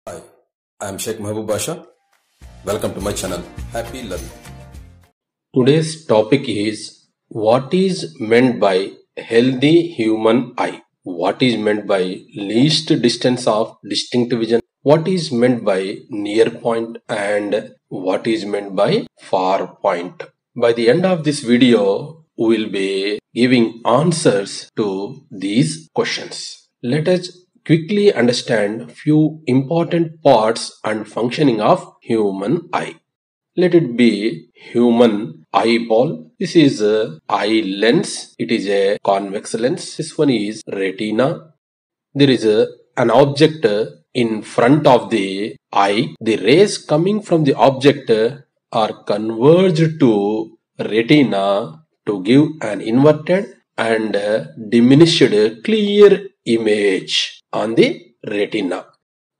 Hi, I am Sheikh Mahbub Basha. Welcome to my channel. Happy learning. Today's topic is what is meant by healthy human eye? What is meant by least distance of distinct vision? What is meant by near point and what is meant by far point? By the end of this video, we will be giving answers to these questions. Let us quickly understand few important parts and functioning of human eye. Let it be human eyeball. This is a eye lens. It is a convex lens. This one is retina. There is an object in front of the eye. The rays coming from the object are converged to retina to give an inverted and diminished clear image on the retina.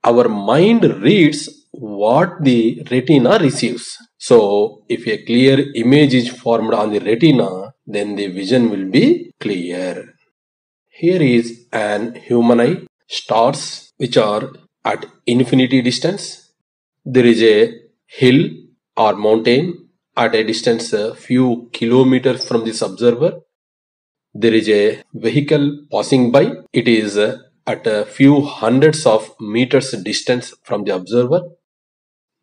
Our mind reads what the retina receives. So, if a clear image is formed on the retina, then the vision will be clear. Here is an human eye, stars which are at infinity distance. There is a hill or mountain at a distance a few kilometers from this observer. There is a vehicle passing by. It is at a few hundreds of meters distance from the observer.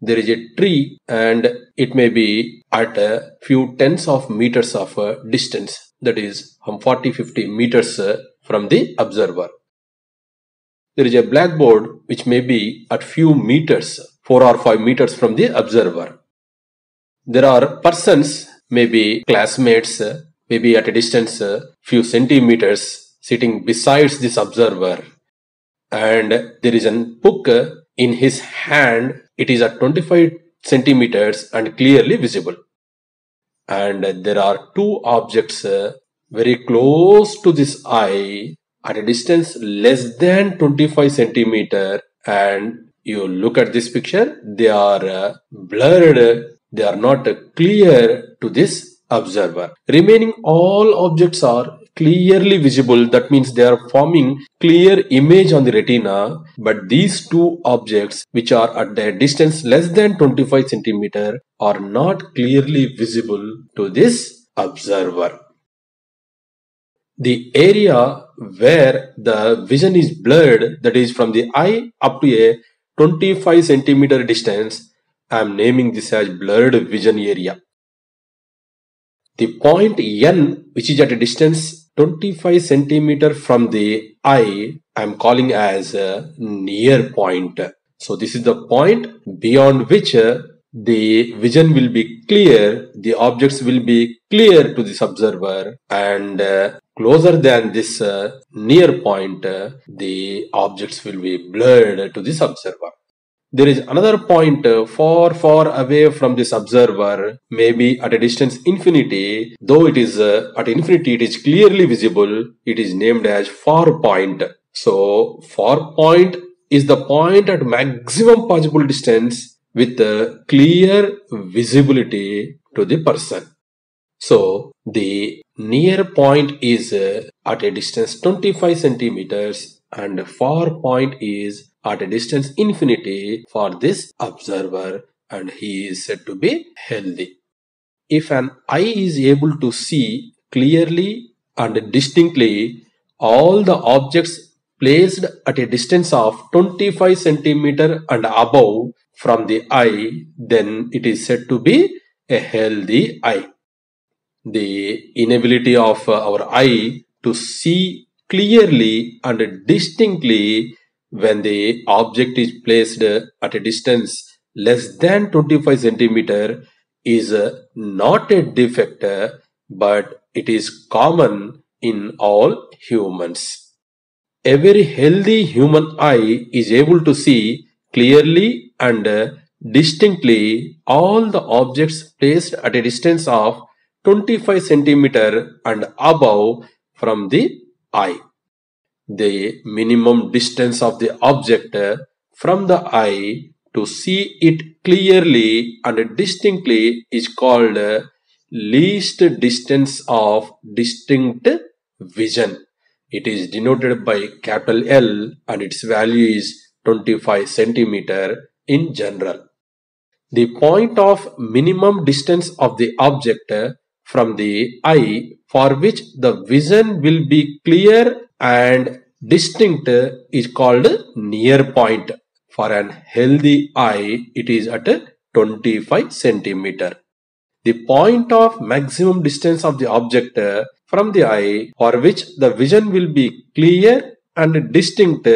There is a tree and it may be at a few tens of meters of distance, that is 40-50 meters from the observer. There is a blackboard which may be at few meters, 4 or 5 meters from the observer. There are persons, maybe classmates, maybe at a distance few centimeters sitting besides this observer, and there is a book in his hand. It is at 25 centimeters and clearly visible. And there are two objects very close to this eye at a distance less than 25 centimeter, and you look at this picture, they are blurred, they are not clear to this observer. Remaining all objects are clearly visible, that means they are forming clear image on the retina, but these two objects which are at a distance less than 25 centimeter are not clearly visible to this observer. The area where the vision is blurred, that is from the eye up to a 25 centimeter distance, I am naming this as blurred vision area. The point N, which is at a distance 25 centimeter from the eye, I am calling as a near point. So this is the point beyond which the vision will be clear, the objects will be clear to this observer, and closer than this near point, the objects will be blurred to this observer. There is another point far away from this observer, maybe at a distance infinity. Though it is at infinity, it is clearly visible. It is named as far point. So far point is the point at maximum possible distance with clear visibility to the person. So the near point is at a distance 25 centimeters and far point is at a distance infinity for this observer, and he is said to be healthy. If an eye is able to see clearly and distinctly all the objects placed at a distance of 25 centimeter and above from the eye, then it is said to be a healthy eye. The inability of our eye to see clearly and distinctly when the object is placed at a distance less than 25 centimeter is not a defect, but it is common in all humans. A very healthy human eye is able to see clearly and distinctly all the objects placed at a distance of 25 centimeter and above from the eye. The minimum distance of the object from the eye to see it clearly and distinctly is called least distance of distinct vision. It is denoted by capital L and its value is 25 centimeter in general. The point of minimum distance of the object from the eye for which the vision will be clear and distinct is called near point. For an healthy eye, it is at 25 centimeter. The point of maximum distance of the object from the eye for which the vision will be clear and distinct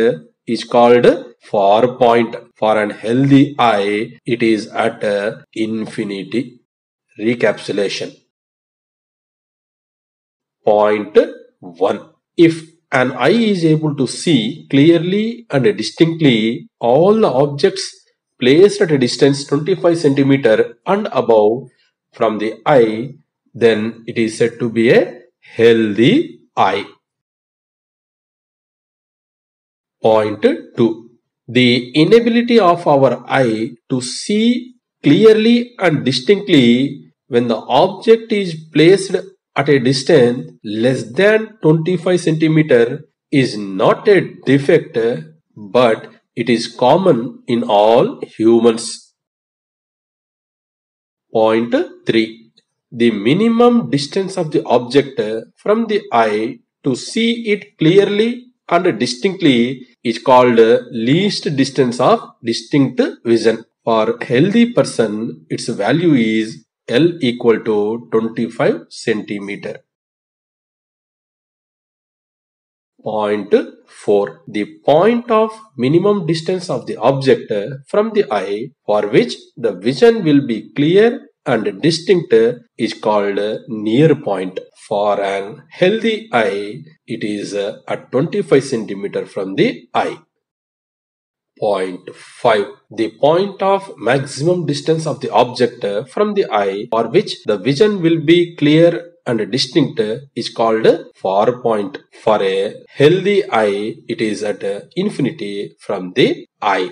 is called far point. For an healthy eye, it is at infinity. Recapitulation. Point 1. If an eye is able to see clearly and distinctly all the objects placed at a distance 25 centimeter and above from the eye, then it is said to be a healthy eye. Point 2. The inability of our eye to see clearly and distinctly when the object is placed at a distance less than 25 centimeter is not a defect, but it is common in all humans. Point 3. The minimum distance of the object from the eye to see it clearly and distinctly is called least distance of distinct vision. For healthy person, its value is L equal to 25 centimeter. Point 4. The point of minimum distance of the object from the eye for which the vision will be clear and distinct is called near point. For an healthy eye, it is at 25 centimeter from the eye. Point 5. The point of maximum distance of the object from the eye for which the vision will be clear and distinct is called far point. For a healthy eye, it is at infinity from the eye.